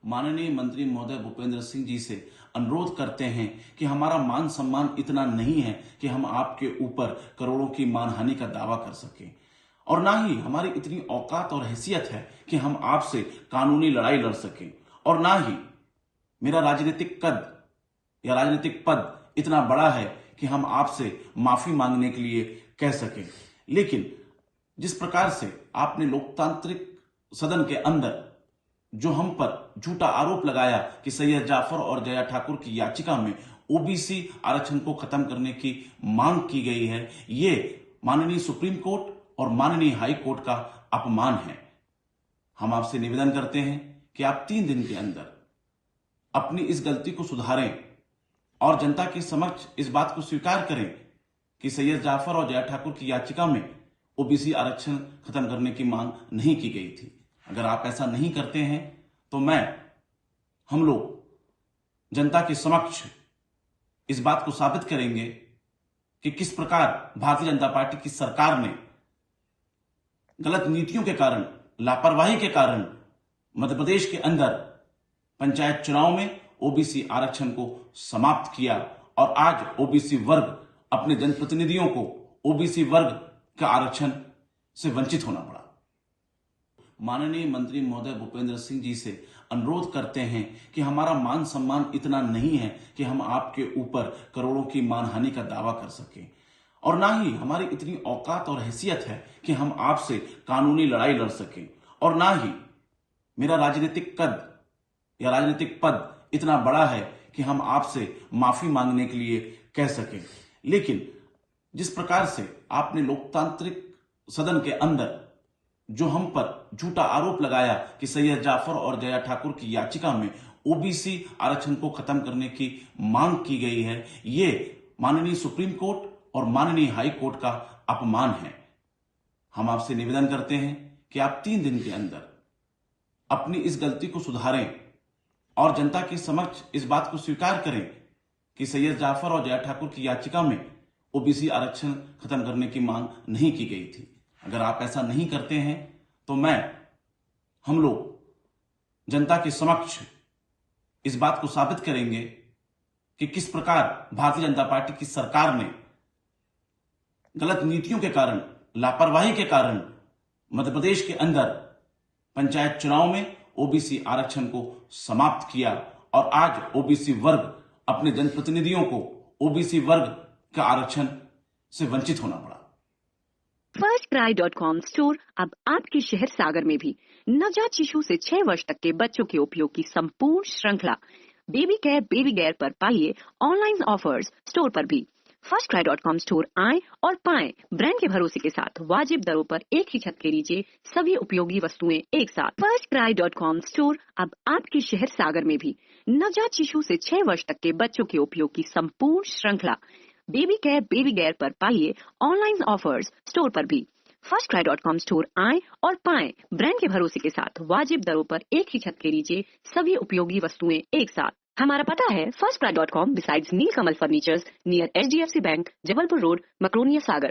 माननीय मंत्री महोदय भूपेंद्र सिंह जी से अनुरोध करते हैं कि हमारा मान सम्मान इतना नहीं है कि हम आपके ऊपर करोड़ों की मानहानि का दावा कर सकें, और ना ही हमारी इतनी औकात और हैसियत है कि हम आपसे कानूनी लड़ाई लड़ सकें, और ना ही मेरा राजनीतिक कद या राजनीतिक पद इतना बड़ा है कि हम आपसे माफी मांगने के लिए कह सकें। लेकिन जिस प्रकार से आपने लोकतांत्रिक सदन के अंदर जो हम पर झूठा आरोप लगाया कि सैयद जाफर और जया ठाकुर की याचिका में ओबीसी आरक्षण को खत्म करने की मांग की गई है, ये माननीय सुप्रीम कोर्ट और माननीय हाई कोर्ट का अपमान है। हम आपसे निवेदन करते हैं कि आप 3 दिन के अंदर अपनी इस गलती को सुधारें और जनता के समक्ष इस बात को स्वीकार करें कि सैयद जाफर और जया ठाकुर की याचिका में ओबीसी आरक्षण खत्म करने की मांग नहीं की गई थी। अगर आप ऐसा नहीं करते हैं तो हम लोग जनता के समक्ष इस बात को साबित करेंगे कि किस प्रकार भारतीय जनता पार्टी की सरकार ने गलत नीतियों के कारण, लापरवाही के कारण मध्य प्रदेश के अंदर पंचायत चुनाव में ओबीसी आरक्षण को समाप्त किया, और आज ओबीसी वर्ग अपने जनप्रतिनिधियों को ओबीसी वर्ग का आरक्षण से वंचित होना पड़ा। माननीय मंत्री महोदय भूपेंद्र सिंह जी से अनुरोध करते हैं कि हमारा मान सम्मान इतना नहीं है कि हम आपके ऊपर करोड़ों की मानहानि का दावा कर सकें, और ना ही हमारी इतनी औकात और हैसियत है कि हम आपसे कानूनी लड़ाई लड़ सकें, और ना ही मेरा राजनीतिक कद या राजनीतिक पद इतना बड़ा है कि हम आपसे माफी मांगने के लिए कह सकें। लेकिन जिस प्रकार से आपने लोकतांत्रिक सदन के अंदर जो हम पर झूठा आरोप लगाया कि सैयद जाफर और जया ठाकुर की याचिका में ओबीसी आरक्षण को खत्म करने की मांग की गई है, ये माननीय सुप्रीम कोर्ट और माननीय हाई कोर्ट का अपमान है। हम आपसे निवेदन करते हैं कि आप 3 दिन के अंदर अपनी इस गलती को सुधारें और जनता के समक्ष इस बात को स्वीकार करें कि सैयद जाफर और जया ठाकुर की याचिका में ओबीसी आरक्षण खत्म करने की मांग नहीं की गई थी। अगर आप ऐसा नहीं करते हैं तो हम लोग जनता के समक्ष इस बात को साबित करेंगे कि किस प्रकार भारतीय जनता पार्टी की सरकार ने गलत नीतियों के कारण, लापरवाही के कारण मध्य प्रदेश के अंदर पंचायत चुनाव में ओबीसी आरक्षण को समाप्त किया, और आज ओबीसी वर्ग अपने जनप्रतिनिधियों को ओबीसी वर्ग का आरक्षण से वंचित होना पड़ा। FirstCry.com स्टोर अब आपके शहर सागर में भी नवजात शिशु से 6 वर्ष तक के बच्चों के उपयोग की संपूर्ण श्रृंखला बेबी केयर, बेबी गेयर पर पाइए ऑनलाइन ऑफर्स स्टोर पर भी। FirstCry.com स्टोर आए और पाएं ब्रांड के भरोसे के साथ वाजिब दरों पर एक ही छत के नीचे सभी उपयोगी वस्तुएं एक साथ। FirstCry.com स्टोर अब आपके शहर सागर में भी नवजात शिशु से 6 वर्ष तक के बच्चों के उपयोग की संपूर्ण श्रृंखला बेबी केयर, बेबी गेयर पर पाइए ऑनलाइन ऑफर्स स्टोर पर भी। FirstCry.com स्टोर आए और पाएं ब्रांड के भरोसे के साथ वाजिब दरों पर एक ही छत के नीचे सभी उपयोगी वस्तुएं एक साथ। हमारा पता है FirstCry.com besides Neelkamal furnitures near HDFC bank, Jabalpur road, Makronia, सागर।